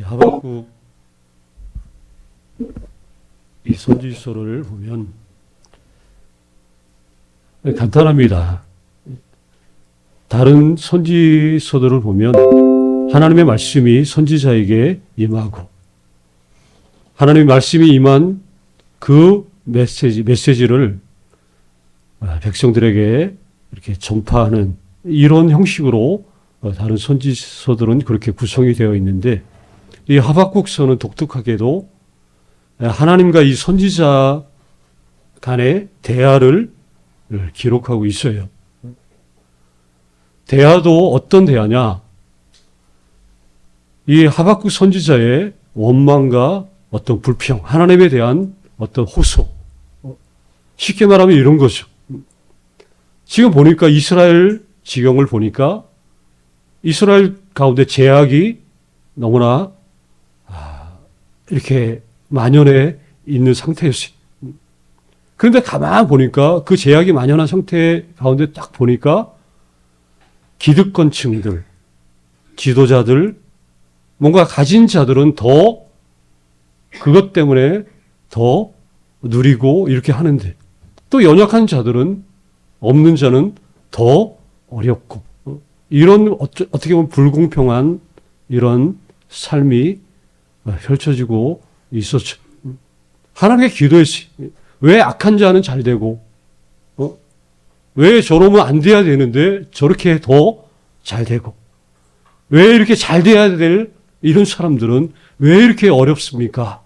하박국 이 선지서를 보면 간단합니다. 다른 선지서들을 보면 하나님의 말씀이 선지자에게 임하고 하나님의 말씀이 임한 그 메시지를 백성들에게 이렇게 전파하는 이런 형식으로 다른 선지서들은 그렇게 구성이 되어 있는데 이 하박국서는 독특하게도 하나님과 이 선지자 간의 대화를 기록하고 있어요. 대화도 어떤 대화냐? 이 하박국 선지자의 원망과 어떤 불평, 하나님에 대한 어떤 호소. 쉽게 말하면 이런 거죠. 지금 보니까 이스라엘 지경을 보니까 이스라엘 가운데 죄악이 너무나 이렇게 만연해 있는 상태였어요. 그런데 가만 보니까 그 죄악이 만연한 상태 가운데 딱 보니까 기득권층들, 지도자들, 뭔가 가진 자들은 더 그것 때문에 더 누리고 이렇게 하는데 또 연약한 자들은 없는 자는 더 어렵고 이런 어떻게 보면 불공평한 이런 삶이 펼쳐지고 있었죠. 하나님께 기도했어요. 왜 악한 자는 잘 되고 왜 저러면 안 돼야 되는데 저렇게 더 잘 되고 왜 이렇게 잘 돼야 될 이런 사람들은 왜 이렇게 어렵습니까?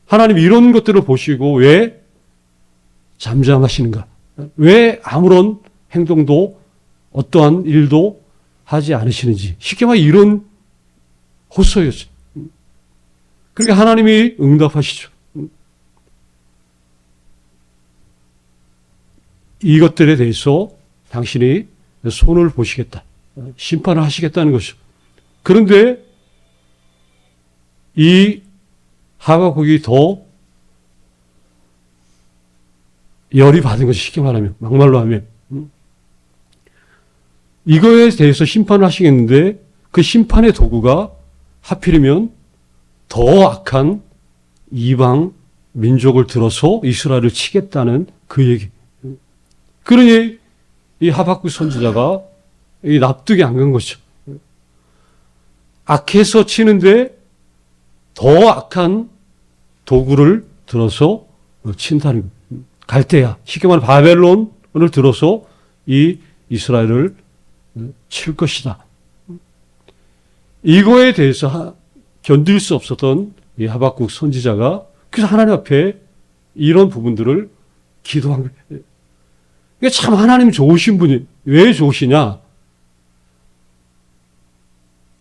하나님 이런 것들을 보시고 왜 잠잠하시는가? 왜 아무런 행동도 어떠한 일도 하지 않으시는지 쉽게 말해 이런 호소였어요. 그러니까 하나님이 응답하시죠. 이것들에 대해서 당신이 손을 보시겠다. 심판을 하시겠다는 것이죠. 그런데 이 하박국이 더 열이 받은 것이 쉽게 말하면 막말로 하면 이거에 대해서 심판을 하시겠는데 그 심판의 도구가 하필이면 더 악한 이방 민족을 들어서 이스라엘을 치겠다는 그 얘기. 그러니 이 하박국 선지자가 이 납득이 안 간 것이죠. 악해서 치는데 더 악한 도구를 들어서 친다는 거예요. 갈대아, 쉽게 말해 바벨론을 들어서 이 이스라엘을 칠 것이다. 이거에 대해서 견딜 수 없었던 이 하박국 선지자가 그래서 하나님 앞에 이런 부분들을 기도한 거예요. 이게 참 하나님 좋으신 분이 왜 좋으시냐?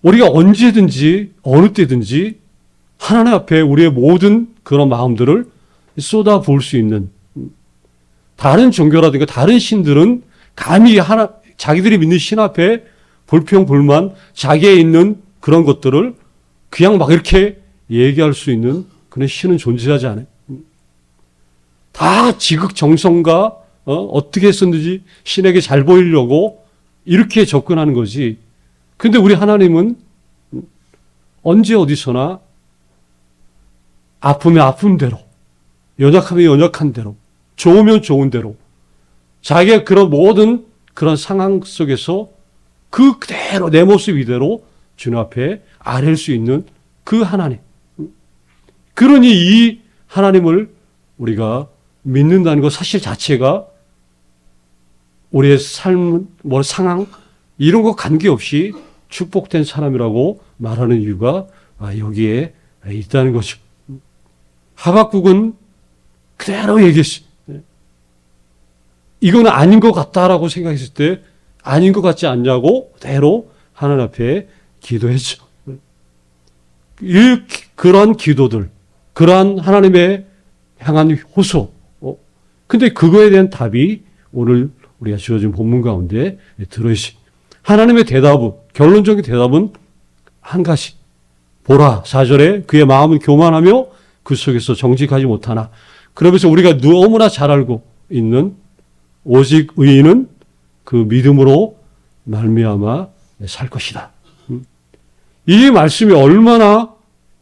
우리가 언제든지 어느 때든지 하나님 앞에 우리의 모든 그런 마음들을 쏟아 부을 수 있는 다른 종교라든가 다른 신들은 감히 자기들이 믿는 신 앞에 불평, 불만, 자기에 있는 그런 것들을 그냥 막 이렇게 얘기할 수 있는 그런 신은 존재하지 않아요. 다 지극정성과 어떻게 했었는지 신에게 잘 보이려고 이렇게 접근하는 거지. 근데 우리 하나님은 언제 어디서나 아프면 아픈 대로, 연약하면 연약한 대로, 좋으면 좋은 대로 자기의 그런 모든 그런 상황 속에서 그대로 내 모습 이대로 주님 앞에 아랠 수 있는 그 하나님. 그러니 이 하나님을 우리가 믿는다는 것 사실 자체가 우리의 삶, 상황 이런 거 관계없이 축복된 사람이라고 말하는 이유가 여기에 있다는 거죠. 하박국은 그대로 얘기했어요. 이건 아닌 것 같다라고 생각했을 때 아닌 것 같지 않냐고 그대로 하나님 앞에 기도했죠. 그러한 기도들, 그러한 하나님의 향한 호소. 근데 그거에 대한 답이 오늘 우리가 주어진 본문 가운데 들어있어요. 하나님의 대답은, 결론적인 대답은 한 가지. 보라, 4절에 그의 마음은 교만하며 그 속에서 정직하지 못하나. 그러면서 우리가 너무나 잘 알고 있는 오직 의인은 그 믿음으로 말미암아 살 것이다. 이 말씀이 얼마나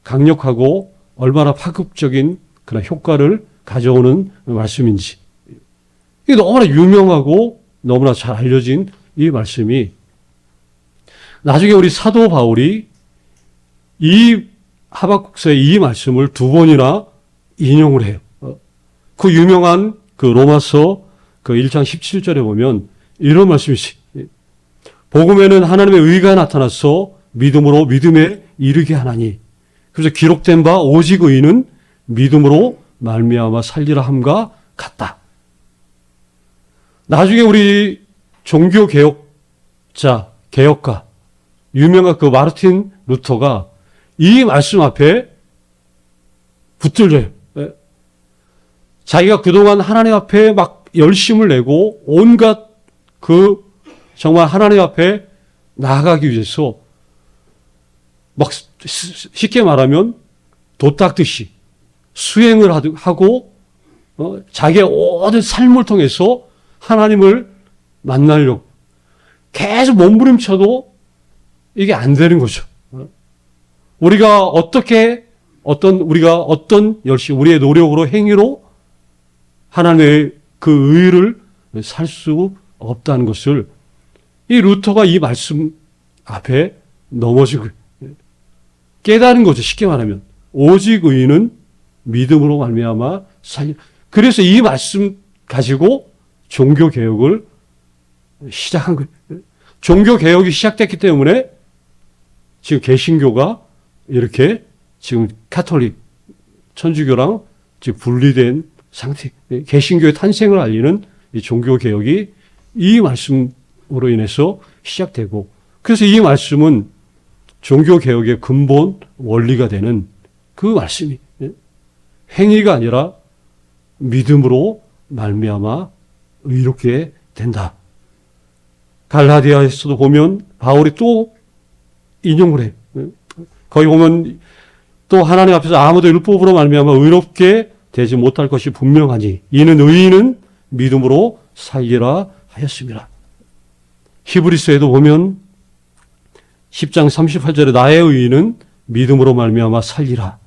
강력하고 얼마나 파급적인 그런 효과를 가져오는 말씀인지. 이게 너무나 유명하고 너무나 잘 알려진 이 말씀이 나중에 우리 사도 바울이 이 하박국서의 이 말씀을 두 번이나 인용을 해요. 그 유명한 그 로마서 그 1장 17절에 보면 이런 말씀이 있어요. 복음에는 하나님의 의가 나타나서 믿음으로 믿음에 이르게 하나니. 그래서 기록된 바 오직 의인은 믿음으로 말미암아 살리라 함과 같다. 나중에 우리 종교 개혁자, 개혁가, 유명한 그 마르틴 루터가 이 말씀 앞에 붙들려요. 자기가 그동안 하나님 앞에 막 열심을 내고 온갖 그 정말 하나님 앞에 나아가기 위해서 막 쉽게 말하면 도 닦듯이 수행을 하고 자기의 모든 삶을 통해서 하나님을 만나려고 계속 몸부림쳐도 이게 안 되는 거죠. 우리가 어떤 열심, 우리의 노력으로 행위로 하나님의 그 의를 살 수 없다는 것을 이 루터가 이 말씀 앞에 넘어지고 깨달은 거죠. 쉽게 말하면 오직 의인은 믿음으로 말미암아 살리. 그래서 이 말씀 가지고 종교 개혁을 시작한 거예요. 종교 개혁이 시작됐기 때문에 지금 개신교가 이렇게 지금 카톨릭 천주교랑 지금 분리된 상태, 개신교의 탄생을 알리는 이 종교 개혁이 이 말씀으로 인해서 시작되고, 그래서 이 말씀은 종교 개혁의 근본 원리가 되는 그 말씀이 행위가 아니라 믿음으로 말미암아 의롭게 된다. 갈라디아에서도 보면 바울이 또 인용을 해요. 거기 보면 또 하나님 앞에서 아무도 율법으로 말미암아 의롭게 되지 못할 것이 분명하니 이는 의인은 믿음으로 살리라 하였습니다. 히브리서에도 보면 10장 38절에 나의 의인은 믿음으로 말미암아 살리라.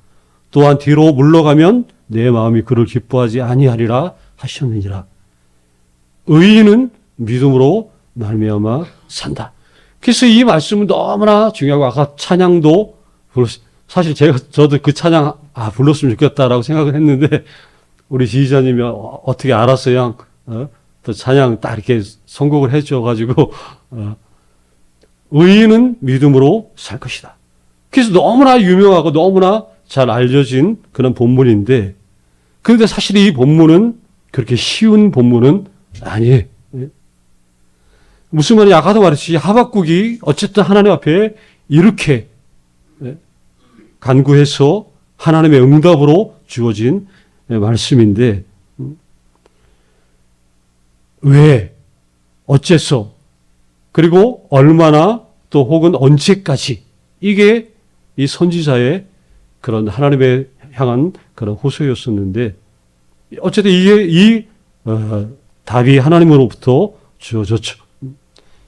또한 뒤로 물러가면 내 마음이 그를 기뻐하지 아니하리라 하셨느니라. 의인은 믿음으로 말미암아 산다. 그래서 이 말씀은 너무나 중요하고 아까 찬양도 사실 저도 그 찬양 불렀으면 좋겠다라고 생각을 했는데 우리 지휘자님이 어떻게 알았어요? 또 찬양 딱 이렇게 선곡을 해줘가지고 의인은 믿음으로 살 것이다. 그래서 너무나 유명하고 너무나 잘 알려진 그런 본문인데, 그런데 사실 이 본문은 그렇게 쉬운 본문은 아니에요. 무슨 말이냐, 아까도 말했듯이 하박국이 어쨌든 하나님 앞에 이렇게 간구해서 하나님의 응답으로 주어진 말씀인데, 왜, 어째서, 그리고 얼마나 또 혹은 언제까지, 이게 이 선지자의 그런 하나님의 향한 그런 호소였었는데, 어쨌든 이게 답이 하나님으로부터 주어졌죠.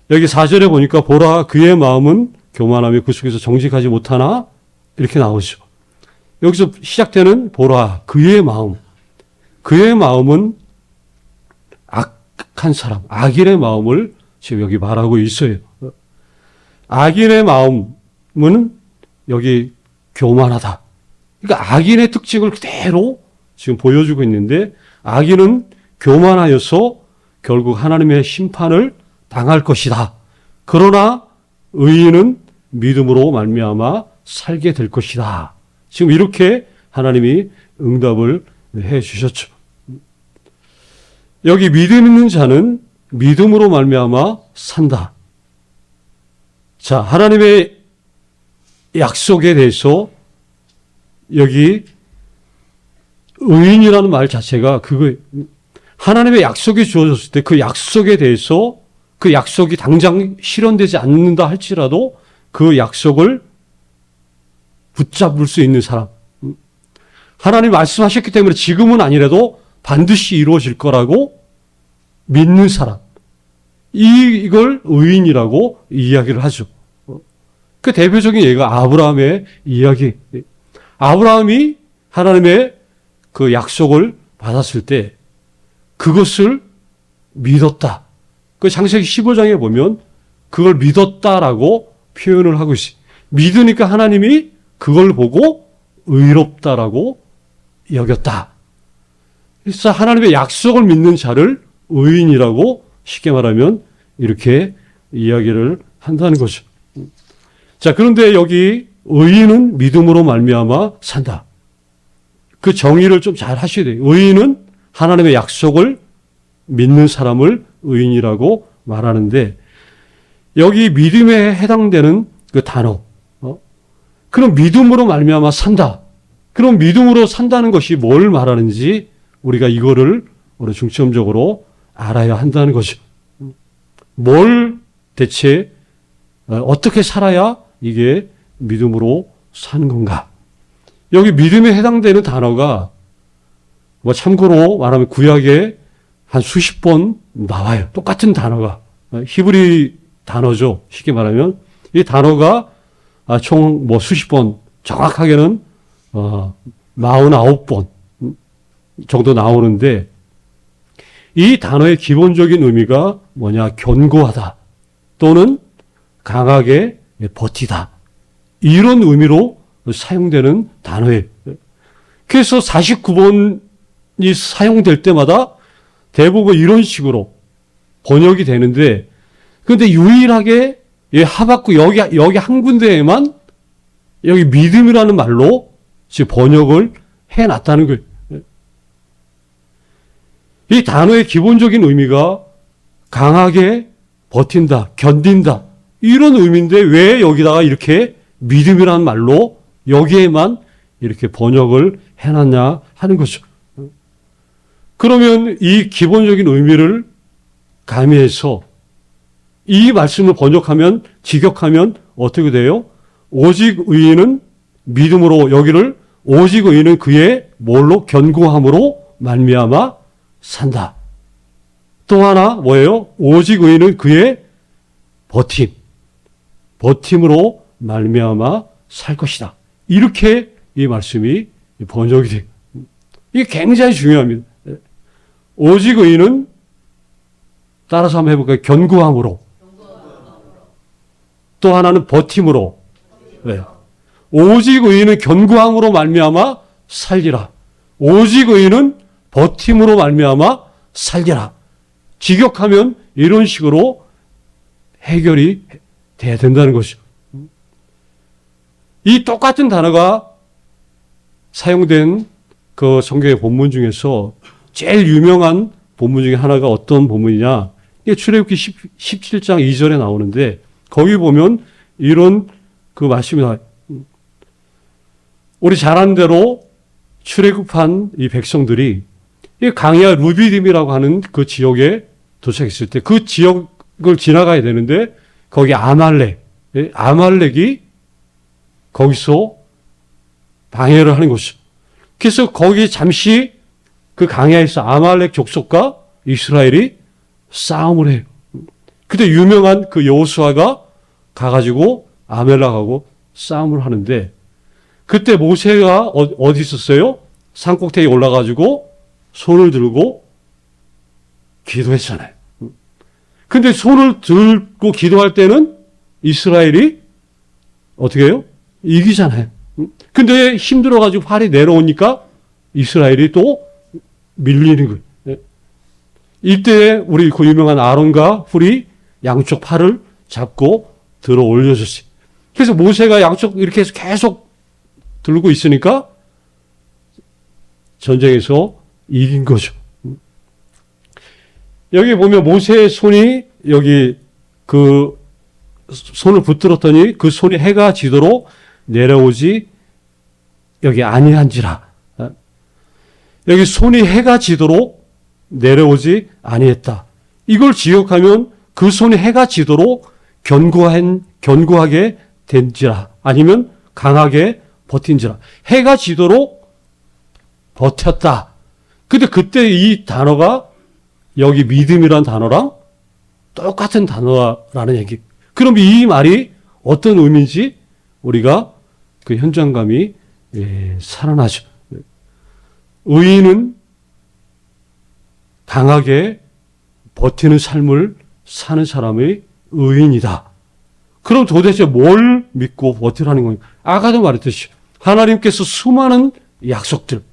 여기 4절에 보니까 보라 그의 마음은 교만하며 그 속에서 정직하지 못하나 이렇게 나오죠. 여기서 시작되는 보라 그의 마음. 그의 마음은 악한 사람, 악인의 마음을 지금 여기 말하고 있어요. 악인의 마음은 여기 교만하다. 그러니까 악인의 특징을 그대로 지금 보여주고 있는데, 악인은 교만하여서 결국 하나님의 심판을 당할 것이다. 그러나 의인은 믿음으로 말미암아 살게 될 것이다. 지금 이렇게 하나님이 응답을 해 주셨죠. 여기 믿음 있는 자는 믿음으로 말미암아 산다. 자, 하나님의 약속에 대해서 여기 의인이라는 말 자체가 그거 하나님의 약속이 주어졌을 때 그 약속에 대해서 그 약속이 당장 실현되지 않는다 할지라도 그 약속을 붙잡을 수 있는 사람. 하나님 말씀하셨기 때문에 지금은 아니라도 반드시 이루어질 거라고 믿는 사람. 이걸 의인이라고 이야기를 하죠. 그 대표적인 예가 아브라함의 이야기. 아브라함이 하나님의 그 약속을 받았을 때 그것을 믿었다. 그 창세기 15장에 보면 그걸 믿었다라고 표현을 하고 있어요. 믿으니까 하나님이 그걸 보고 의롭다라고 여겼다. 그래서 하나님의 약속을 믿는 자를 의인이라고 쉽게 말하면 이렇게 이야기를 한다는 거죠. 자, 그런데 여기 의인은 믿음으로 말미암아 산다. 그 정의를 좀 잘 하셔야 돼요. 의인은 하나님의 약속을 믿는 사람을 의인이라고 말하는데 여기 믿음에 해당되는 그 단어, 그럼 믿음으로 말미암아 산다. 그럼 믿음으로 산다는 것이 뭘 말하는지 우리가 이거를 우리 중점적으로 알아야 한다는 거죠. 뭘 대체 어떻게 살아야 이게 믿음으로 사는 건가? 여기 믿음에 해당되는 단어가 뭐 참고로 말하면 구약에 한 수십 번 나와요. 똑같은 단어가. 히브리 단어죠. 쉽게 말하면. 이 단어가 총 뭐 수십 번, 정확하게는 49번 정도 나오는데 이 단어의 기본적인 의미가 뭐냐? 견고하다 또는 강하게 버티다. 이런 의미로 사용되는 단어예요. 그래서 49번이 사용될 때마다 대부분 이런 식으로 번역이 되는데 그런데 유일하게 하박국 여기 한 군데에만 여기 믿음이라는 말로 지금 번역을 해놨다는 거예요. 이 단어의 기본적인 의미가 강하게 버틴다, 견딘다 이런 의미인데 왜 여기다가 이렇게 믿음이라는 말로 여기에만 이렇게 번역을 해놨냐 하는 거죠. 그러면 이 기본적인 의미를 가미해서 이 말씀을 번역하면 직역하면 어떻게 돼요? 오직 의인은 믿음으로 여기를 오직 의인은 그의 뭘로 견고함으로 말미암아 산다. 또 하나 뭐예요? 오직 의인은 그의 버팀으로 말미암아 살 것이다. 이렇게 이 말씀이 번역이 돼요. 이게 굉장히 중요합니다. 오직 의인은 따라서 한번 해볼까요? 견고함으로. 또 하나는 버팀으로. 네. 오직 의인은 견고함으로 말미암아 살리라. 오직 의인은 버팀으로 말미암아 살리라. 직역하면 이런 식으로 해결이 돼야 된다는 것이죠. 이 똑같은 단어가 사용된 그 성경의 본문 중에서 제일 유명한 본문 중에 하나가 어떤 본문이냐? 이게 출애굽기 17장 2절에 나오는데 거기 보면 이런 그 말씀이 나와요. 우리 잘 아는 대로 출애굽한 이 백성들이 이 강야 루비딤이라고 하는 그 지역에 도착했을 때 그 지역을 지나가야 되는데 거기 아말렉이 거기서 방해를 하는 것이죠. 그래서 거기 잠시 그 강야에서 아말렉 족속과 이스라엘이 싸움을 해요. 그때 유명한 그 여호수아가 가가지고 아멜렉하고 싸움을 하는데 그때 모세가 어디 있었어요? 산꼭대기에 올라가지고 손을 들고 기도했잖아요. 근데 손을 들고 기도할 때는 이스라엘이 어떻게 해요? 이기잖아요. 근데 힘들어가지고 팔이 내려오니까 이스라엘이 또 밀리는 거예요. 이때 우리 그 유명한 아론과 훌이 양쪽 팔을 잡고 들어 올려줬어요. 그래서 모세가 양쪽 이렇게 해서 계속 들고 있으니까 전쟁에서 이긴 거죠. 여기 보면 모세의 손이 여기 그 손을 붙들었더니 그 손이 해가 지도록 내려오지 여기 아니한지라. 여기 손이 해가 지도록 내려오지 아니했다. 이걸 지역하면 그 손이 해가 지도록 견고하게 된지라 아니면 강하게 버틴지라. 해가 지도록 버텼다. 근데 그때 이 단어가 여기 믿음이란 단어랑 똑같은 단어라는 얘기. 그럼 이 말이 어떤 의미인지 우리가 그 현장감이 살아나죠. 의인은 강하게 버티는 삶을 사는 사람의 의인이다. 그럼 도대체 뭘 믿고 버티라는 겁니까? 아까도 말했듯이 하나님께서 수많은 약속들,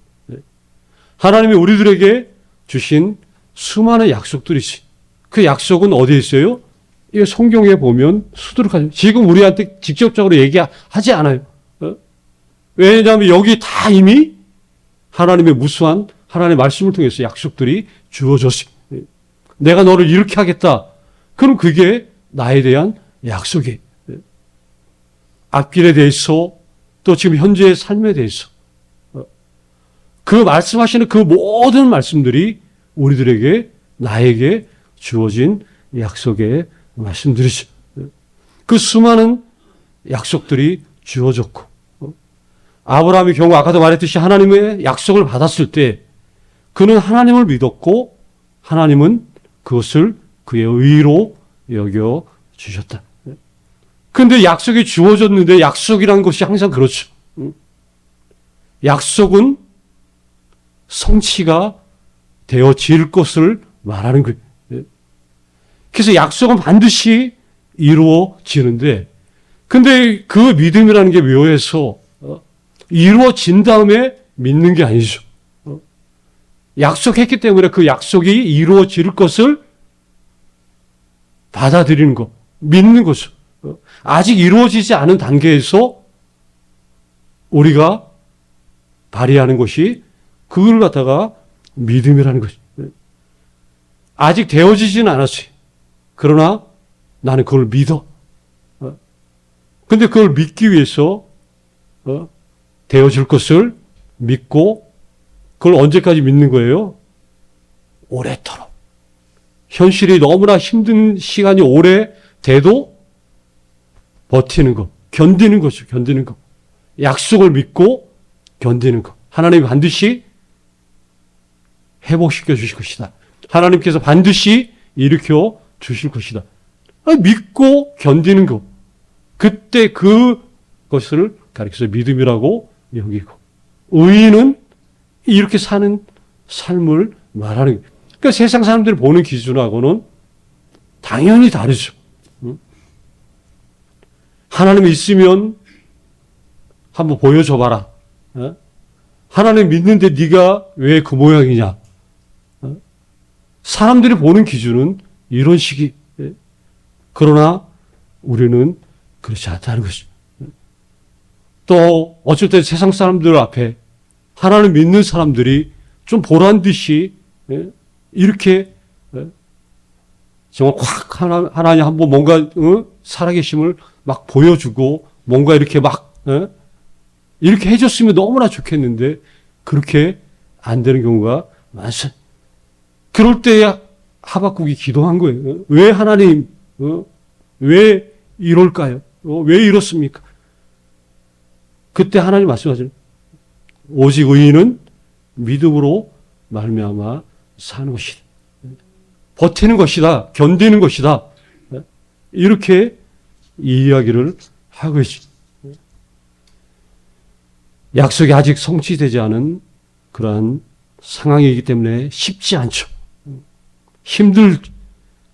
하나님이 우리들에게 주신 수많은 약속들이지. 그 약속은 어디에 있어요? 이 성경에 보면 수두룩하죠. 지금 우리한테 직접적으로 얘기하지 않아요. 왜냐하면 여기 다 이미 하나님의 무수한 하나님의 말씀을 통해서 약속들이 주어졌어요. 내가 너를 이렇게 하겠다. 그럼 그게 나에 대한 약속이에요. 앞길에 대해서 또 지금 현재의 삶에 대해서 그 말씀하시는 그 모든 말씀들이 우리들에게 나에게 주어진 약속의 말씀들이죠. 그 수많은 약속들이 주어졌고 아브라함의 경우 아까도 말했듯이 하나님의 약속을 받았을 때 그는 하나님을 믿었고 하나님은 그것을 그의 의로 여겨 주셨다. 그런데 약속이 주어졌는데 약속이라는 것이 항상 그렇죠. 약속은 성취가 되어질 것을 말하는 거예요. 그래서 약속은 반드시 이루어지는데 근데 그 믿음이라는 게 묘해서 이루어진 다음에 믿는 게 아니죠. 약속했기 때문에 그 약속이 이루어질 것을 받아들이는 것, 믿는 거죠. 아직 이루어지지 않은 단계에서 우리가 발휘하는 것이 그걸 갖다가 믿음이라는 것이죠. 아직 되어지지는 않았어요. 그러나 나는 그걸 믿어. 근데 그걸 믿기 위해서 되어질 것을 믿고 그걸 언제까지 믿는 거예요? 오래도록. 현실이 너무나 힘든 시간이 오래 돼도 버티는 거, 견디는 거죠. 견디는 거. 약속을 믿고 견디는 거. 하나님이 반드시 회복시켜 주실 것이다. 하나님께서 반드시 일으켜 주실 것이다. 믿고 견디는 거. 그때 그것을 가리켜서 믿음이라고 여기고. 의인은 이렇게 사는 삶을 말하는 거예요. 그러니까 세상 사람들이 보는 기준하고는 당연히 다르죠. 하나님이 있으면 한번 보여줘봐라. 하나님 믿는데 네가 왜 그 모양이냐. 사람들이 보는 기준은 이런 식이. 그러나 우리는 그렇지 않다는 것입니다. 또 어쩔 때 세상 사람들 앞에 하나님 믿는 사람들이 좀 보란 듯이 이렇게 정말 확 하나님 한번 뭔가 살아계심을 막 보여주고 뭔가 이렇게 막 이렇게 해줬으면 너무나 좋겠는데 그렇게 안 되는 경우가 많습니다. 그럴 때 하박국이 기도한 거예요. 왜 하나님 왜 이럴까요? 왜 이렇습니까? 그때 하나님 말씀하시는 오직 의인은 믿음으로 말미암아 사는 것이다. 버티는 것이다. 견디는 것이다. 이렇게 이 이야기를 하고 있습니다. 약속이 아직 성취되지 않은 그러한 상황이기 때문에 쉽지 않죠.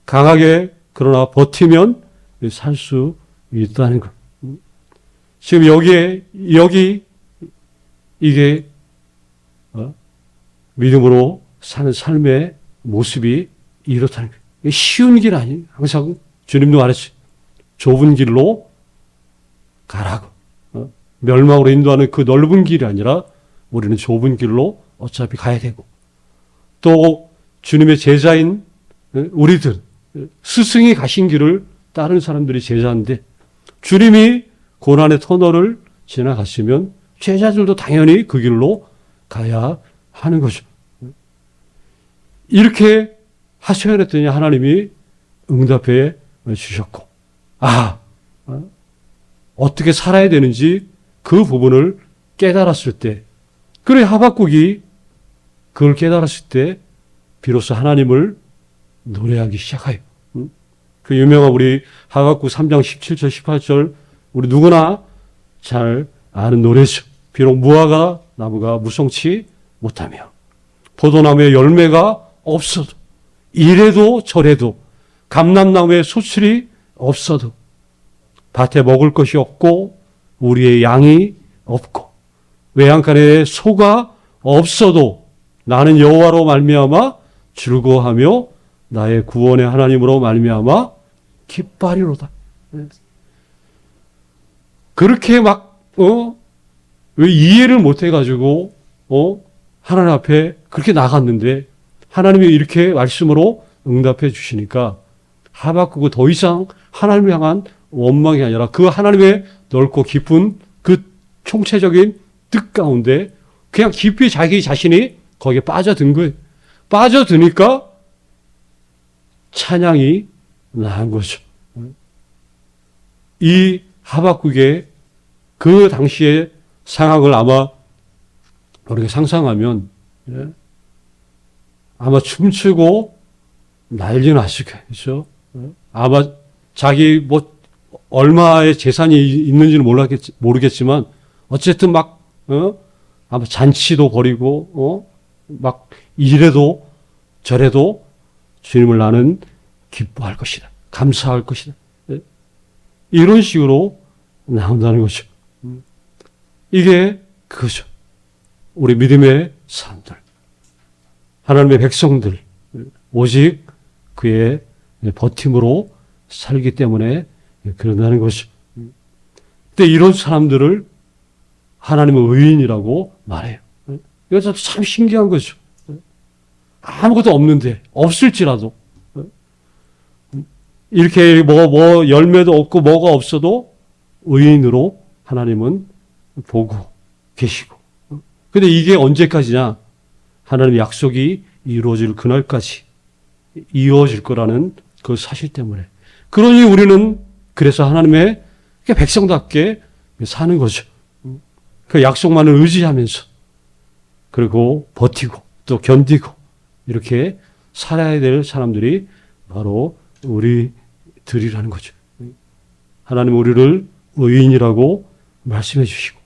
강하게 그러나 버티면 살 수 있다는 것. 지금 여기 이게 믿음으로 사는 삶의 모습이 이렇다는 거예요. 쉬운 길 아니에요. 항상 주님도 말했어요. 좁은 길로 가라고. 멸망으로 인도하는 그 넓은 길이 아니라 우리는 좁은 길로 어차피 가야 되고 또 주님의 제자인 우리들 스승이 가신 길을 따르는 사람들이 제자인데 주님이 고난의 터널을 지나갔으면 제자들도 당연히 그 길로 가야 하는 거죠. 이렇게 하셔야 했더니 하나님이 응답해 주셨고 어떻게 살아야 되는지 그 부분을 깨달았을 때 그래 하박국이 그걸 깨달았을 때 비로소 하나님을 노래하기 시작해요. 그 유명한 우리 하박국 3장 17절 18절 우리 누구나 잘 아는 노래죠. 비록 무화과 나무가 무성치 못하며 포도나무에 열매가 없어도 이래도 저래도 감람나무에 소출이 없어도 밭에 먹을 것이 없고 우리의 양이 없고 외양간에 소가 없어도 나는 여호와로 말미암아 즐거워하며 나의 구원의 하나님으로 말미암아 기뻐하리로다. 그렇게 왜 이해를 못 해가지고 하나님 앞에 그렇게 나갔는데 하나님이 이렇게 말씀으로 응답해 주시니까 하박국은 더 이상 하나님을 향한 원망이 아니라 그 하나님의 넓고 깊은 그 총체적인 뜻 가운데 그냥 깊이 자기 자신이 거기에 빠져든 거예요. 빠져드니까 찬양이 나은 거죠. 이 하박국의 그 당시의 상황을 아마 우리가 상상하면 아마 춤추고 난리 났을 거예요. 그렇죠? 아마 자기 얼마의 재산이 있는지는 모르겠지만 어쨌든 아마 잔치도 벌이고 막 이래도 저래도 주님을 나는 기뻐할 것이다. 감사할 것이다. 이런 식으로 나온다는 거죠. 이게 그거죠. 우리 믿음의 사람들, 하나님의 백성들, 오직 그의 버팀으로 살기 때문에 그런다는 것이죠. 근데 이런 사람들을 하나님의 의인이라고 말해요. 이거 참 신기한 거죠. 아무것도 없는데, 없을지라도. 이렇게 열매도 없고 뭐가 없어도 의인으로 하나님은 보고 계시고. 근데 이게 언제까지냐? 하나님의 약속이 이루어질 그날까지 이루어질 거라는 그 사실 때문에. 그러니 우리는 그래서 하나님의 백성답게 사는 거죠. 그 약속만을 의지하면서 그리고 버티고 또 견디고 이렇게 살아야 될 사람들이 바로 우리들이라는 거죠. 하나님 우리를 의인이라고 말씀해 주시고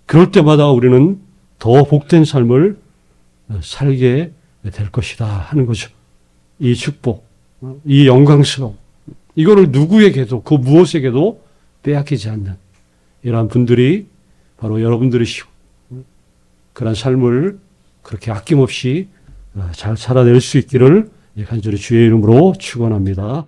그럴 때마다 우리는 더 복된 삶을 살게 될 것이다 하는 거죠. 이 축복, 이 영광스러움, 이거를 누구에게도 그 무엇에게도 빼앗기지 않는 이러한 분들이 바로 여러분들이시고 그런 삶을 그렇게 아낌없이 잘 살아낼 수 있기를 간절히 주의 이름으로 축원합니다.